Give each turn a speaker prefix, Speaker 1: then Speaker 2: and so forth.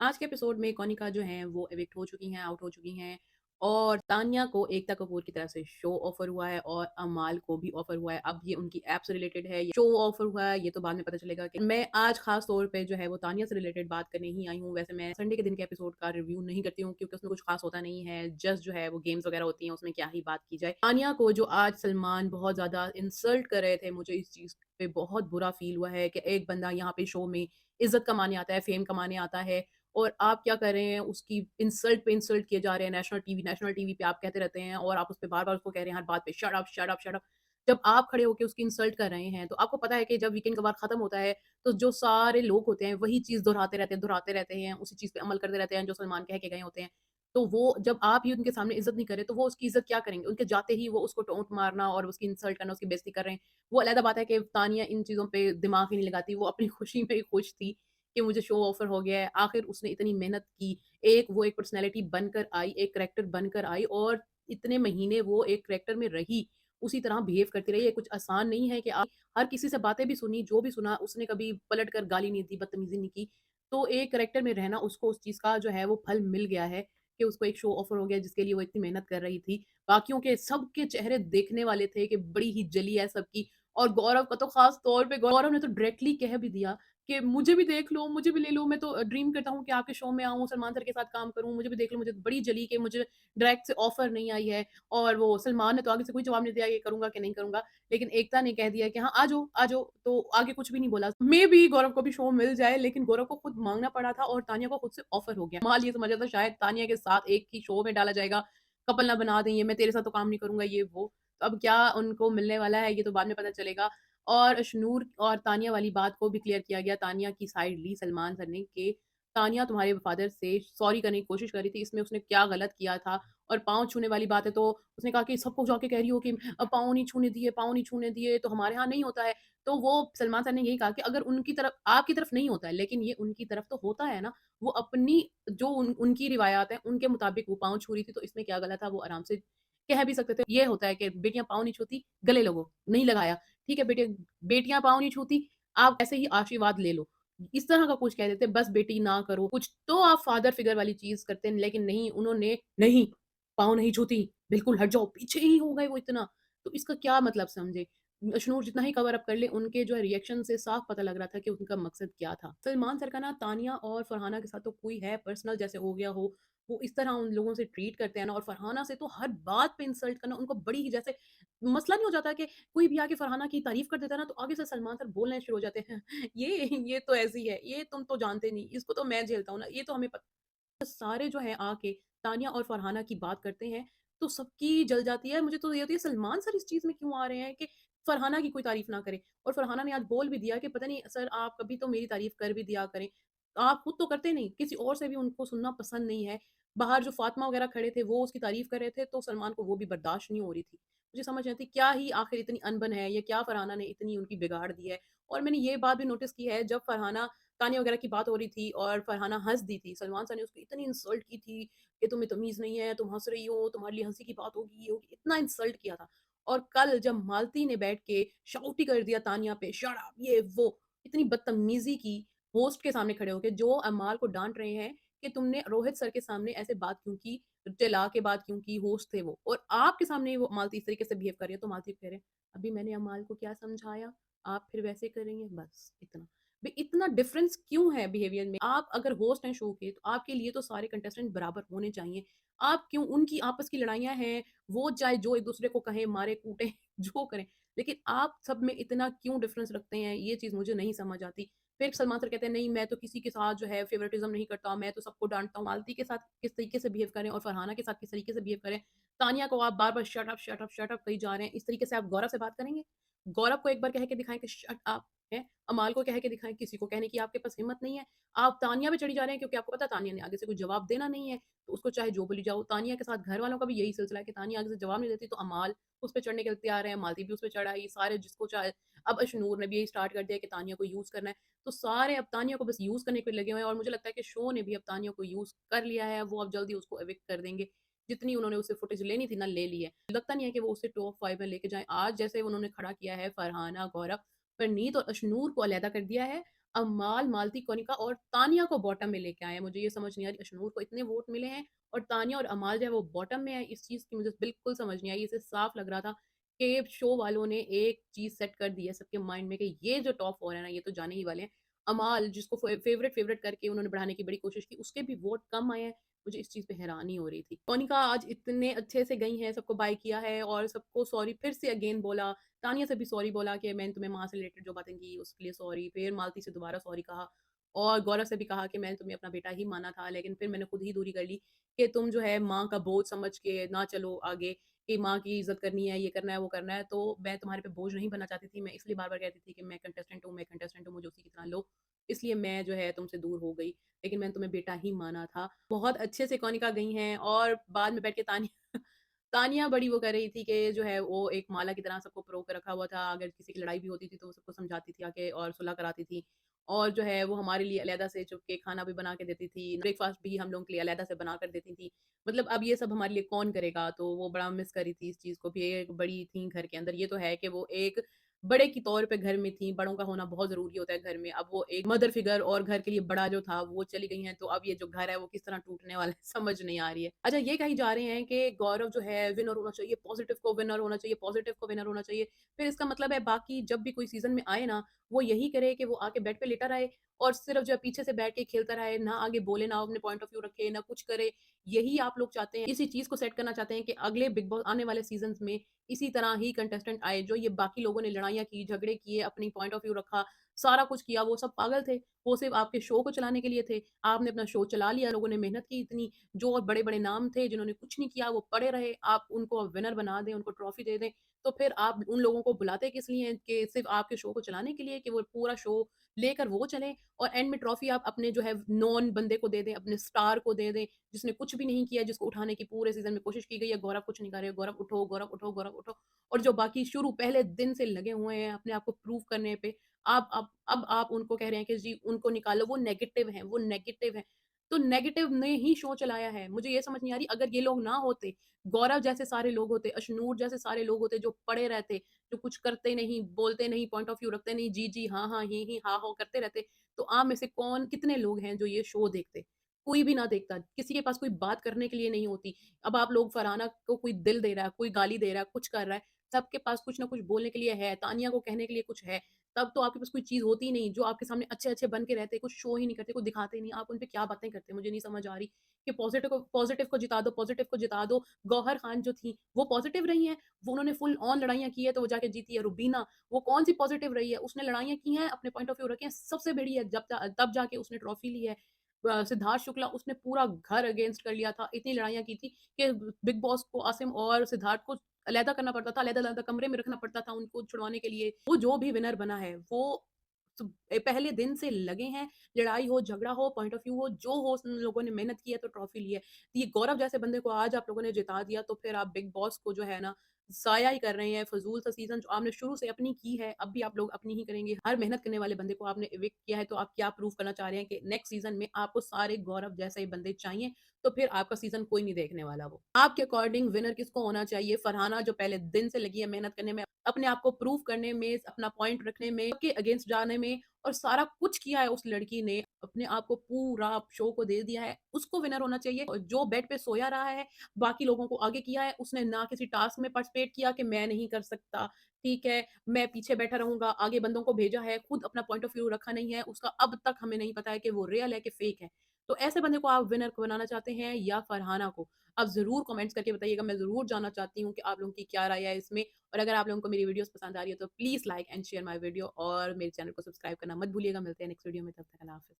Speaker 1: आज के एपिसोड में कोनिका जो हैं वो एविक्ट हो चुकी हैं, आउट हो चुकी हैं और तान्या को एकता कपूर की तरफ से शो ऑफर हुआ है और अमाल को भी ऑफर हुआ है। अब ये उनकी ऐप से रिलेटेड है, ये शो ऑफर हुआ है, ये तो बाद में पता चलेगा। कि मैं आज खास तौर पे जो है वो तान्या से रिलेटेड बात करने ही आई हूँ। वैसे मैं संडे के दिन के एपिसोड का रिव्यू नहीं करती हूँ क्योंकि उसमें कुछ खास होता नहीं है, जस्ट जो है वो गेम्स वगैरह होती हैं, उसमें क्या ही बात की जाए। तान्या को जो आज सलमान बहुत ज्यादा इंसल्ट कर रहे थे, मुझे इस चीज पे बहुत बुरा फील हुआ है कि एक बंदा यहाँ पे शो में इज्जत कमाने आता है, फेम कमाने आता है और आप क्या कर रहे हैं, उसकी इंसल्ट पे इंसल्ट किए जा रहे हैं। नेशनल टीवी पे आप कहते रहते हैं और आप उस पे बार-बार उसको कह रहे हैं हर बात पे shut up, shut up, shut up. जब आप खड़े होके उसकी इंसल्ट कर रहे हैं, तो आपको पता है कि जब वीकेंड का वार खत्म होता है, तो जो सारे लोग होते हैं, वही चीज़ दोहराते रहते हैं, उसी चीज़ पे अमल करते रहते हैं, जो सलमान कह के गए होते हैं। तो वो जब आप ही उनके सामने इज़्ज़त नहीं कर रहे, तो वो उसकी इज़्ज़त क्या करेंगे? उनके जाते ही वो उसको टोंट मारना और उसकी इंसल्ट करना, उसकी बेइज़्ज़ती कर रहे हैं। वो अलग बात है कि तानिया इन चीज़ों पे दिमाग ही नहीं लगाती, वो अपनी खुशी में ही खुश थी कि मुझे शो ऑफर हो गया है। आखिर उसने इतनी मेहनत की, एक पर्सनैलिटी बनकर आई, एक करैक्टर बनकर आई और इतने महीने वो एक करैक्टर में रही, उसी तरह बिहेव करती रही। ये कुछ आसान नहीं है कि आप हर किसी से बातें भी सुनी, जो भी सुना, उसने कभी पलट कर गाली नहीं दी, बदतमीज़ी नहीं की। तो एक करैक्टर में रहना, उसको उस चीज़ का जो है वो फल मिल गया है कि उसको एक शो ऑफर हो गया जिसके लिए वो इतनी मेहनत कर रही थी। बाकियों के सबके चेहरे देखने वाले थे कि बड़ी ही जली है सबकी। और गौरव का तो ख़ास तौर पे, गौरव ने तो डायरेक्टली कह भी दिया कि मुझे भी देख लो, मुझे भी ले लो, मैं तो ड्रीम करता हूँ कि आपके शो में आऊँ, सलमान सर के साथ काम करूँ, मुझे भी देख लो। मुझे बड़ी जली कि मुझे डायरेक्ट से ऑफ़र नहीं आई है और वो सलमान ने तो आगे से कोई जवाब नहीं दिया ये करूँगा कि नहीं करूँगा। लेकिन एकता ने कह दिया कि हाँ, आ जाओ, तो आगे कुछ भी नहीं बोला। मेबी गौरव को भी शो मिल जाए, लेकिन गौरव को खुद माँगना पड़ा था और तानिया को खुद से ऑफ़र हो गया। कमाल ये समझा था शायद तानिया के साथ एक ही शो में डाला जाएगा, कपल ना बना दें ये, मैं तेरे साथ तो काम नहीं करूँगा ये वो। तो अब क्या उनको मिलने वाला है ये तो बाद में पता चलेगा। और अशनूर और तानिया वाली बात को भी क्लियर किया गया। तानिया की साइड ली सलमान सर ने कि तानिया तुम्हारे फादर से सॉरी करने की कोशिश कर रही थी, इसमें उसने क्या गलत किया था। और पाँव छूने वाली बात है तो उसने कहा कि सबको जाके कह रही हो कि पाँव नहीं छूने दिए, पाँव नहीं छूने दिए, तो हमारे यहाँ नहीं होता है। तो वो सलमान सर ने यही कहा कि अगर उनकी तरफ, आपकी तरफ नहीं होता है, लेकिन ये उनकी तरफ तो होता है ना। वो अपनी जो उनकी रिवायात है उनके मुताबिक वो पाँव छू रही थी, तो इसमें क्या गलत था, वो आराम से कह भी सकते थे। ये होता है कि बेटियाँ पाँव नहीं छूती, गले लगो, नहीं लगाया। ठीक है बेटियाँ पाँव नहीं छूती, आप ऐसे ही आशीर्वाद ले लो। इस तरह का कुछ कह देते, बस बेटी ना करो, कुछ तो आप फादर फिगर वाली चीज़ करते हैं, लेकिन नहीं, उन्होंने नहीं, पाँव नहीं छूती, बिल्कुल हट जाओ, पीछे ही हो गए वो इतना। तो इसका क्या मतलब समझे? अशनूर जितना ही कवर अप कर ले, उनके जो है रिएक्शन से साफ पता लग रहा था कि उनका मकसद क्या था। सलमान सर का ना तानिया और फरहाना के साथ तो कोई है पर्सनल जैसे हो गया हो, वो इस तरह उन लोगों से ट्रीट करते हैं ना, और फरहाना से तो हर बात पे इंसल्ट करना उनको बड़ी ही जैसे मसला नहीं हो जाता कि कोई भी आके फरहाना की तारीफ कर देता है ना, तो आगे से सलमान सर बोलने शुरू हो जाते हैं ये तो ऐसी है, ये तुम तो जानते नहीं, इसको तो मैं झेलता हूँ ना, ये तो हमें सारे जो हैं आके तानिया और फरहाना की बात करते हैं, तो सबकी जल जाती है। मुझे तो ये होती है सलमान सर इस चीज़ में क्यों आ रहे हैं कि फरहाना की कोई तारीफ़ ना करें। और फरहाना ने आज बोल भी दिया कि पता नहीं सर, आप कभी तो मेरी तारीफ़ कर भी दिया करें। आप खुद तो करते नहीं, किसी और से भी उनको सुनना पसंद नहीं है। बाहर जो फातिमा वगैरह खड़े थे वो उसकी तारीफ़ कर रहे थे, तो सलमान को वो भी बर्दाश्त नहीं हो रही थी। मुझे समझ नहीं आती क्या ही आखिर इतनी अनबन है, या क्या फरहाना ने इतनी उनकी बिगाड़ दी है। और मैंने ये बात भी नोटिस की है, जब फरहाना तानिया वगैरह की बात हो रही थी और फरहाना हँस दी थी, सलमान सर ने उसको इतनी इंसल्ट की थी कि तुम्हें तमीज़ नहीं है, तुम हँस रही हो, तुम्हारे लिए हँसी की बात होगी, ये होगी, इतना इंसल्ट किया था। और कल जब मालती ने बैठ के शाउट ही कर दिया तानिया पे, शट अप, ये वो, इतनी बदतमीज़ी की होस्ट के सामने खड़े होके, जो अमाल को डाँट रहे हैं कि तुमने रोहित सर के सामने ऐसे बात क्यों की, चिल्ला के बात क्यों की, होस्ट थे वो, और आपके सामने वो मालती इस तरीके से बिहेव कर रही है, तो मालती कह रहे हैं, अभी मैंने अमाल को क्या समझाया, आप फिर वैसे करेंगे, बस इतना। भई इतना डिफरेंस क्यों है बिहेवियर में? आप अगर होस्ट हैं शो के, तो आपके लिए तो सारे कंटेस्टेंट बराबर होने चाहिए। आप क्यों, उनकी आपस की लड़ाइयाँ हैं, वो चाहे जो एक-दूसरे को कहें, मारें, कूटें, जो करें, लेकिन आप सब में इतना क्यों डिफरेंस रखते हैं, ये चीज़ मुझे नहीं समझ आती। फिर सलमान सर कहते हैं, नहीं मैं तो किसी के साथ जो है फेवरेटिज़्म नहीं करता, मैं तो सबको डाँटता हूँ। मालती के साथ किस तरीके से बिहेव करें और फरहाना के साथ किस तरीके से बिहेव करें। तानिया को आप बार-बार shut up, shut up, shut up कही जा रहे हैं, इस तरीके से आप गौरव से बात करेंगे? गौरव को एक बार कह के दिखाएँ कि शट अप, हैं? अमाल को कह के दिखाएँ, किसी को कहने की आपके पास हिम्मत नहीं है। आप तानिया पे चढ़ी जा रहे हैं क्योंकि आपको पता है तानिया ने आगे से कोई जवाब देना नहीं है, तो उसको चाहे जो बोली जाओ। तानिया के साथ घर वालों का भी यही सिलसिला है कि तानिया आगे से जवाब नहीं देती, तो अमाल उस पे चढ़ने के लिए तैयार है, मालती भी उस पे चढ़ आई, सारे जिसको चाहे। अब अशनूर ने भी यही स्टार्ट कर दिया कि तानिया को यूज़ करना है, तो सारे अब तानिया को बस यूज़ करने पे लगे हुए हैं, और मुझे लगता है कि शो ने भी अब तानिया को यूज़ कर लिया है, वो अब जल्दी उसको एविक्ट कर देंगे। जितनी उन्होंने उससे फुटेज लेनी थी ना, ले ली है। लगता नहीं है कि वो उसे टॉप 5 में लेके जाएँ। आज जैसे उन्होंने खड़ा किया है फरहाना, गौरव, परनीत और अशनूर को अलहदा कर दिया है। अमाल, मालती, कोनिका और तानिया को बॉटम में लेके आए हैं। मुझे ये समझ नहीं आ रही अशनूर को इतने वोट मिले हैं और तानिया और अमाल जो है वो बॉटम में है। इस चीज़ की मुझे बिल्कुल समझ नहीं आई। इससे साफ लग रहा था कि शो वालों ने एक चीज़ सेट कर दी है सबके माइंड में कि ये जो टॉप 4 है ना, ये तो जाने ही वाले हैं। अमाल जिसको फेवरेट फेवरेट करके उन्होंने बढ़ाने की बड़ी कोशिश की, उसके भी वोट कम आए हैं। मुझे इस चीज़ पे हैरानी हो रही थी। कोनिका आज इतने अच्छे से गई हैं, सबको बाय किया है और सबको सॉरी फिर से अगेन बोला। तानिया से भी सॉरी बोला कि मैंने तुम्हें माँ से रिलेटेड जो बातें की उसके लिए सॉरी। फिर मालती से दोबारा सॉरी कहा और गौरव से भी कहा कि मैंने तुम्हें अपना बेटा ही माना था, लेकिन फिर मैंने खुद ही दूरी कर ली कि तुम जो है माँ का बोझ समझ के ना चलो आगे, कि माँ की इज़्ज़त करनी है, ये करना है, वो करना है। तो मैं तुम्हारे पे बोझ नहीं बनना चाहती थी। मैं इसलिए बार-बार कहती थी कि मैं कंटेस्टेंट हूँ, मुझे उसी की तरह लो। इसलिए मैं जो है तुमसे दूर हो गई, लेकिन मैंने तुम्हें बेटा ही माना था। बहुत अच्छे से कोनिका गई हैं और बाद में बैठ के तानिया तानिया बड़ी वो कर रही थी कि जो है वो एक माला की तरह सबको परो के रखा हुआ था। अगर किसी की लड़ाई भी होती थी तो वो सबको समझाती थी आके और सुलह कराती थी। और जो है वो हमारे लिए अलहदा से चुप के खाना भी बना के देती थी, ब्रेकफ़ास्ट भी हम लोगों के लिए अलहदा से बना कर देती थी। मतलब अब ये सब हमारे लिए कौन करेगा? तो वो बड़ा मिस कर रही थी इस चीज़ को भी, एक बड़ी थी घर के अंदर। ये तो है कि वो एक बड़े के तौर पे घर में थी, बड़ों का होना बहुत ज़रूरी होता है घर में। अब वो एक मदर फ़िगर और घर के लिए बड़ा जो था वो चली गई हैं, तो अब ये जो घर है वो किस तरह टूटने वाला है समझ नहीं आ रही है। अच्छा ये कही जा रहे हैं कि गौरव जो है विनर होना चाहिए, पॉज़िटिव को विनर होना चाहिए, पॉज़िटिव को विनर होना चाहिए। फिर इसका मतलब है बाकी जब भी कोई सीज़न में आए ना, वो यही करे कि वो आके बेड पे लेटा रहे और सिर्फ़ जो है पीछे से बैठ के खेलता रहे, ना आगे बोले, ना अपने पॉइंट ऑफ व्यू रखे, ना कुछ करे। यही आप लोग चाहते हैं, इसी चीज़ को सेट करना चाहते हैं कि अगले बिग बॉस आने वाले सीज़न्स में इसी तरह ही कंटेस्टेंट आए, जो ये बाकी लोगों ने लड़ाइयाँ की, झगड़े किए, अपनी पॉइंट ऑफ व्यू रखा, सारा कुछ किया, वो सब पागल थे। वो सिर्फ़ आपके शो को चलाने के लिए थे। आपने अपना शो चला लिया, लोगों ने मेहनत की इतनी, जो और बड़े-बड़े नाम थे, जिन्होंने कुछ नहीं किया, वो पड़े रहे। आप उनको विनर बना दें, उनको ट्रॉफ़ी दे दें, तो फिर आप उन लोगों को बुलाते किस लिए हैं कि सिर्फ़ आपके शो को चलाने के लिए कि वो पूरा शो लेकर वो चलें और एंड में ट्रॉफ़ी आप अपने जो है नोन बंदे को दे दें, अपने स्टार को दे दें, जिसने कुछ भी नहीं किया, जिसको उठाने की पूरे सीज़न में कोशिश की गई है। गौरव कुछ नहीं कर रहे, गौरव उठो, गौरव उठो, गौरव उठो। और जो बाकी शुरू पहले दिन से लगे हुए हैं अपने आप को प्रूव करने पे, आप अब आप उनको कह रहे हैं कि जी उनको निकालो, वो नेगेटिव हैं, वो नेगेटिव हैं। तो नेगेटिव ने ही शो चलाया है। मुझे ये समझ नहीं आ रही अगर ये लोग ना होते, गौरव जैसे सारे लोग होते, अशनूर जैसे सारे लोग होते जो पड़े रहते, जो कुछ करते नहीं, बोलते नहीं, पॉइंट ऑफ व्यू रखते नहीं, जी, जी, हाँ, हाँ, ही, हाँ, हो करते रहते, तो आप में से कौन कितने लोग हैं जो ये शो देखते? कोई भी ना देखता, किसी के पास कोई बात करने के लिए नहीं होती। अब आप लोग फरहाना को कोई दिल दे रहा है, कोई गाली दे रहा है, कुछ कर रहा है, सबके पास कुछ ना कुछ बोलने के लिए है, तानिया को कहने के लिए कुछ है, तब तो आपके पास कोई चीज़ होती ही नहीं, जो आपके सामने अच्छे-अच्छे बन के रहते, कुछ शो ही नहीं करते, कुछ दिखाते ही नहीं, आप उन पे क्या बातें करते हैं, मुझे नहीं समझ आ रही कि पॉज़िटिव को जिता दो, पॉज़िटिव को जिता दो। गौहर खान जो थी, वो पॉज़िटिव रही हैं, वो उन्होंने फुल ऑन लड़ाइयाँ की है, तो वो जाके जीती है। रुबीना, वो कौन-सी पॉज़िटिव रही है, उसने लड़ाइयाँ की हैं, अपने पॉइंट ऑफ व्यू रखे हैं, सबसे बड़ी है, तब जाके उसने ट्रॉफ़ी ली है। सिद्धार्थ शुक्ला उसने पूरा घर अगेंस्ट कर लिया था, इतनी लड़ाइयाँ की थी कि बिग बॉस को आसिम और सिद्धार्थ को अलहदा करना पड़ता था, अलग-अलग कमरे में रखना पड़ता था उनको छुड़वाने के लिए। वो जो भी विनर बना है, वो पहले दिन से लगे हैं, लड़ाई हो, झगड़ा हो, पॉइंट ऑफ व्यू हो, जो हो उन लोगों ने मेहनत की है तो ट्रॉफी ली है। ये गौरव जैसे बंदे को आज आप लोगों ने जिता दिया तो फिर आप बिग बॉस को जो है ना, ज़ाया ही कर रहे हैं, फ़िज़ूल सा सीज़न जो आपने शुरू से अपनी की है, अब भी आप लोग अपनी ही करेंगे। हर मेहनत करने वाले बंदे को आपने इविक्ट किया है, तो आप क्या प्रूव करना चाह रहे हैं कि नेक्स्ट सीज़न में आपको सारे गौरव जैसे ही बंदे चाहिए, तो फिर आपका सीज़न कोई नहीं देखने वाला वो। आपके अकॉर्डिंग विनर किसको होना चाहिए? फरहाना जो पहले दिन से लगी है मेहनत करने में, अपने आप को प्रूव करने में, अपना पॉइंट रखने में, के अगेंस्ट जाने में और सारा कुछ किया है उस लड़की ने, अपने आप को पूरा शो को दे दिया है, उसको विनर होना चाहिए। और जो बेड पे सोया रहा है, बाकी लोगों को आगे किया है, उसने ना किसी टास्क में पार्टिसिपेट किया कि मैं नहीं कर सकता, ठीक है, मैं पीछे बैठा रहूँगा, आगे बंदों को भेजा है, खुद अपना पॉइंट ऑफ व्यू रखा नहीं है, उसका अब तक हमें नहीं पता है कि वो रियल है कि फेक है। तो ऐसे बंदे को आप विनर को बनाना चाहते हैं या फरहाना को? आप ज़रूर कमेंट्स करके बताइएगा, मैं ज़रूर जानना चाहती हूँ कि आप लोगों की क्या राय है इसमें। और अगर आप लोगों को मेरी वीडियोज़ पसंद आ रही है तो please like and share my video और मेरे चैनल को सब्सक्राइब करना मत भूलिएगा। मिलते हैं नेक्स्ट वीडियो में, तब तक अल्लाह हाफ़िज़।